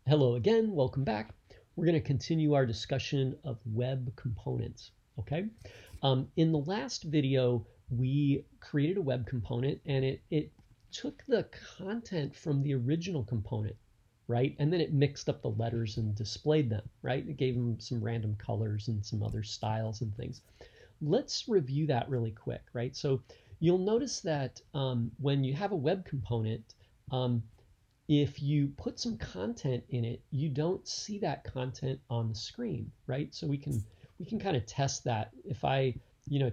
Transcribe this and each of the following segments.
Hello again, welcome back. We're going to continue our discussion of web components, okay? In the last video, we created a web component and it took the content from the original component, right? And then it mixed up the letters and displayed them, right? It gave them some random colors and some other styles and things. Let's review that really quick, right? So you'll notice that when you have a web component, if you put some content in it, you don't see that content on the screen, right? So we can kind of test that. If I,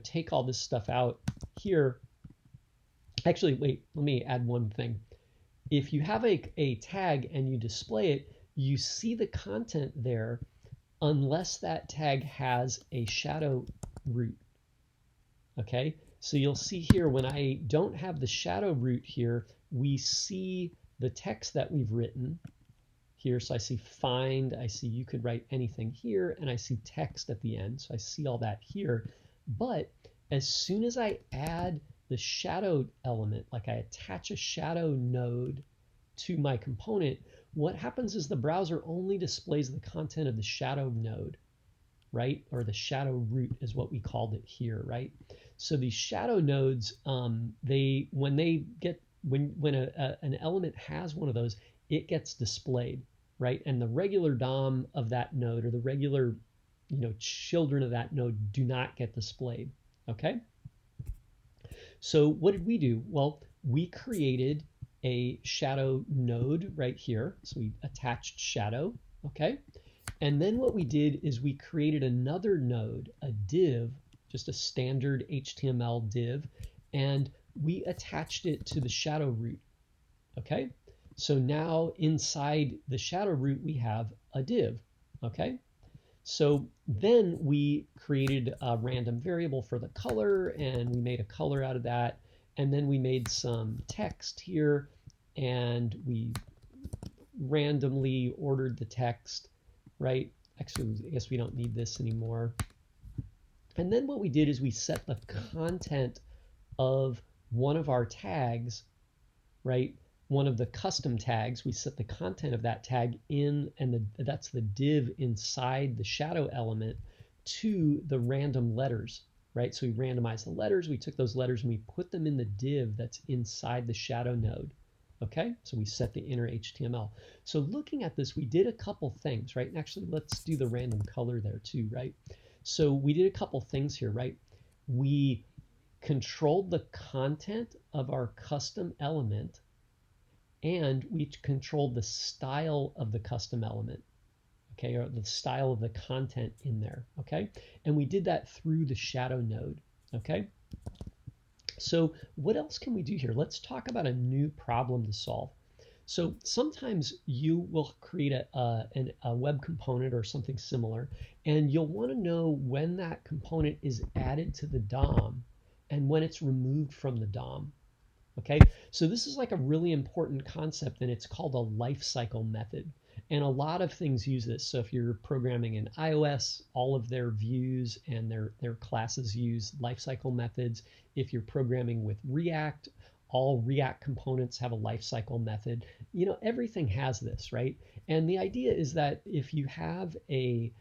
take all this stuff out here, actually, wait, let me add one thing. If you have a tag and you display it, you see the content there unless that tag has a shadow root, okay? So you'll see here when I don't have the shadow root here, we see the text that we've written here. So I see find, I see you could write anything here, and I see text at the end. So I see all that here. But as soon as I add the shadow element, like I attach a shadow node to my component, what happens is the browser only displays the content of the shadow node, right? Or the shadow root is what we called it here, right? So these shadow nodes, when an element has one of those, it gets displayed, right? And the regular DOM of that node, or the regular, children of that node, do not get displayed, okay? So what did we do? Well, we created a shadow node right here. So we attached shadow, okay? And then what we did is we created another node, a div, just a standard HTML div, and we attached it to the shadow root, okay? So now inside the shadow root, we have a div, okay? So then we created a random variable for the color, and we made a color out of that, and then we made some text here, and we randomly ordered the text, right? Actually, I guess we don't need this anymore. And then what we did is we set the content of one of our tags, right? One of the custom tags, we set the content of that tag in, and that's the div inside the shadow element, to the random letters, right? So we randomized the letters, we took those letters and we put them in the div that's inside the shadow node, okay? So we set the inner HTML. So looking at this, we did a couple things, right? And actually, let's do the random color there too, right? So we did a couple things here, right? We controlled the content of our custom element, and we controlled the style of the custom element, okay, or the style of the content in there, okay? And we did that through the shadow node, okay? So what else can we do here? Let's talk about a new problem to solve. So sometimes you will create a web component or something similar, and you'll want to know when that component is added to the DOM and when it's removed from the DOM. Okay, so this is like a really important concept, and it's called a lifecycle method. And a lot of things use this. So if you're programming in iOS, all of their views and their classes use lifecycle methods. If you're programming with React, all React components have a lifecycle method. Everything has this, right? And the idea is that if you have an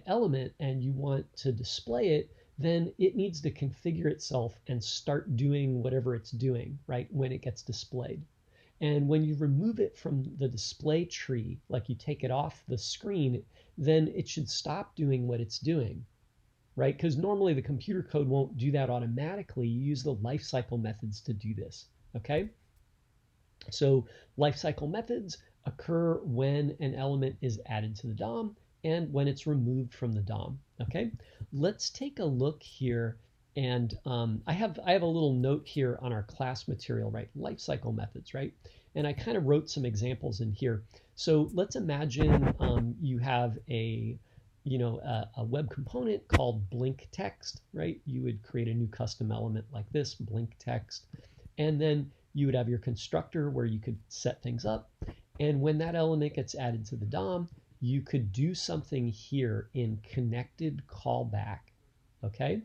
element and you want to display it, then it needs to configure itself and start doing whatever it's doing, right, when it gets displayed. And when you remove it from the display tree, like you take it off the screen, then it should stop doing what it's doing, right? Because normally the computer code won't do that automatically. You use the lifecycle methods to do this, okay? So lifecycle methods occur when an element is added to the DOM and when it's removed from the DOM, okay? Let's take a look here, and I have a little note here on our class material, right? Lifecycle methods, right? And I kind of wrote some examples in here. So let's imagine you have a web component called blink text, right? You would create a new custom element like this, blink text, and then you would have your constructor where you could set things up. And when that element gets added to the DOM, you could do something here in connected callback, okay?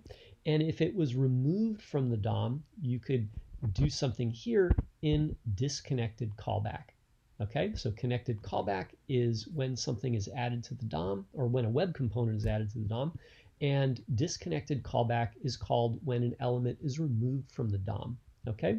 And if it was removed from the DOM, you could do something here in disconnected callback, Okay, so connected callback is when something is added to the DOM, or when a web component is added to the DOM, and disconnected callback is called when an element is removed from the DOM. Okay,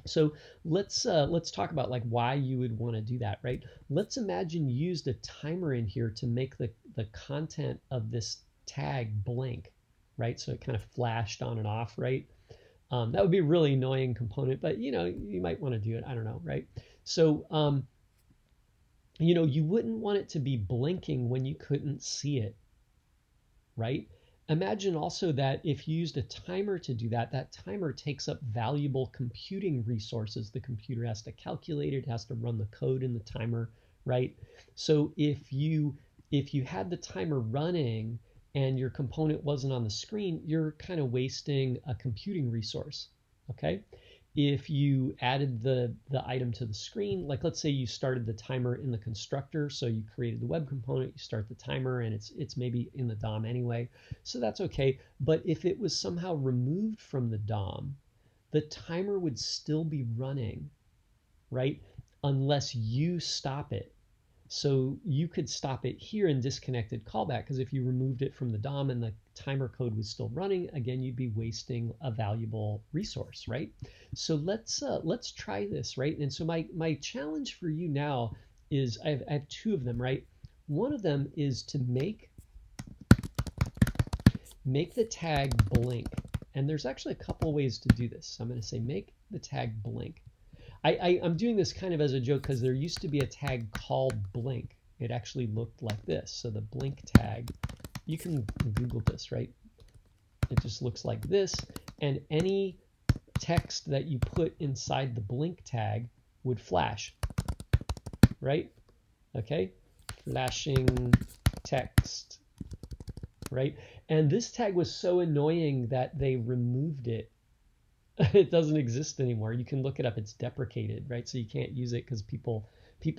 so let's talk about like why you would want to do that, right? Let's imagine you used a timer in here to make the content of this tag blank, right? So it kind of flashed on and off, right? That would be a really annoying component, but you might want to do it. I don't know, right? So you wouldn't want it to be blinking when you couldn't see it, right? Imagine also that if you used a timer to do that, that timer takes up valuable computing resources. The computer has to calculate it, has to run the code in the timer, right? So if you had the timer running and your component wasn't on the screen, you're kind of wasting a computing resource, okay? If you added the item to the screen, like let's say you started the timer in the constructor, so you created the web component, you start the timer, and it's maybe in the DOM anyway, so that's okay. But if it was somehow removed from the DOM, the timer would still be running, right? Unless you stop it. So you could stop it here in disconnected callback, because if you removed it from the DOM and the timer code was still running, again, you'd be wasting a valuable resource, right? So let's try this, right? And so my challenge for you now is I have two of them, right? One of them is to make the tag blink. And there's actually a couple ways to do this. So I'm going to say make the tag blink. I'm doing this kind of as a joke because there used to be a tag called blink. It actually looked like this. So the blink tag, you can Google this, right? It just looks like this. And any text that you put inside the blink tag would flash, right? Okay, flashing text, right? And this tag was so annoying that they removed it. It doesn't exist anymore. You can look it up. It's deprecated, right? So you can't use it because people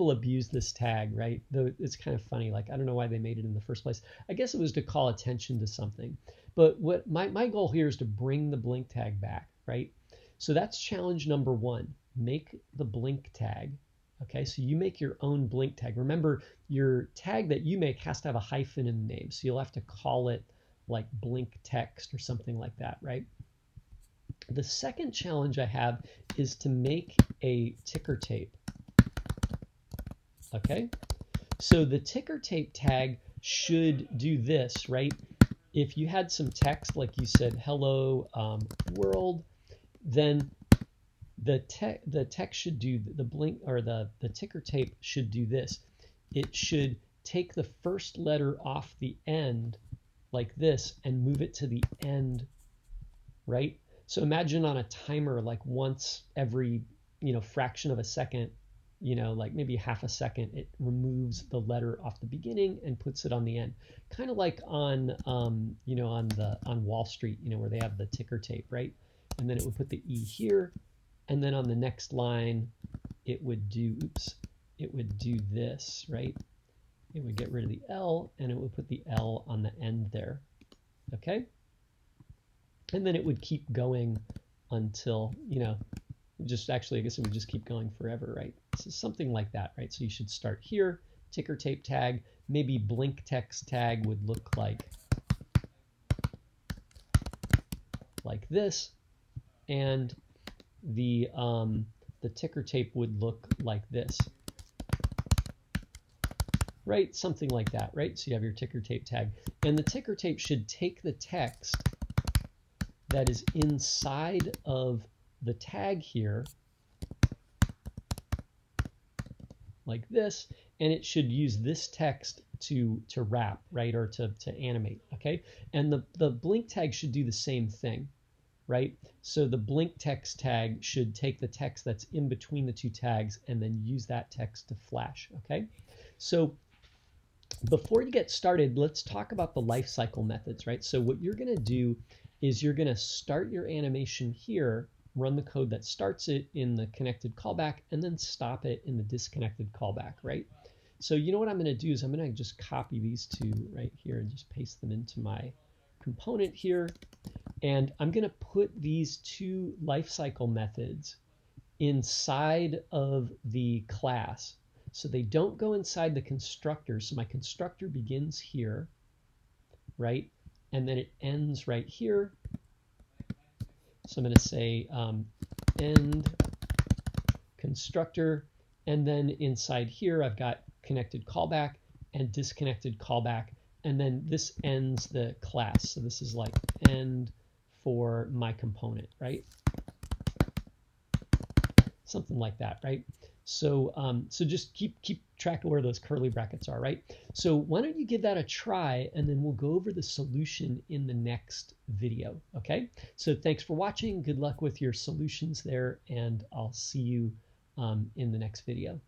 abuse this tag, right? Though it's kind of funny. Like, I don't know why they made it in the first place. I guess it was to call attention to something. But what my goal here is to bring the blink tag back, right? So that's challenge number one. Make the blink tag. Okay, so you make your own blink tag. Remember, your tag that you make has to have a hyphen in the name. So you'll have to call it like blink text or something like that, right? The second challenge I have is to make a ticker tape. Okay, so the ticker tape tag should do this, right? If you had some text, like you said, hello world, then the text should do the blink, or the ticker tape should do this. It should take the first letter off the end like this and move it to the end, right? So imagine on a timer, like once every, fraction of a second, like maybe half a second, it removes the letter off the beginning and puts it on the end. Kind of like on, on Wall Street, where they have the ticker tape, right? And then it would put the E here. And then on the next line, it would do this, right? It would get rid of the L and it would put the L on the end there, okay? And then it would keep going until, just actually, I guess it would just keep going forever, right? So something like that, right? So you should start here, ticker tape tag, maybe blink text tag would look like this, and the ticker tape would look like this, right? Something like that, right? So you have your ticker tape tag, and the ticker tape should take the text that is inside of the tag here, like this, and it should use this text to wrap, right, or to animate, okay? And the blink tag should do the same thing, right? So the blink text tag should take the text that's in between the two tags and then use that text to flash, okay? So before you get started, let's talk about the lifecycle methods, right? So what you're gonna do is you're gonna start your animation here, run the code that starts it in the connected callback, and then stop it in the disconnected callback, right? So you know what I'm gonna do is I'm gonna just copy these two right here and just paste them into my component here. And I'm gonna put these two lifecycle methods inside of the class. So they don't go inside the constructor. So my constructor begins here, right? And then it ends right here. So I'm going to say end constructor. And then inside here, I've got connected callback and disconnected callback. And then this ends the class. So this is like end for my component, right? Something like that, right? So, so just keep track of where those curly brackets are, right? So why don't you give that a try, and then we'll go over the solution in the next video, okay? So thanks for watching. Good luck with your solutions there, and I'll see you in the next video.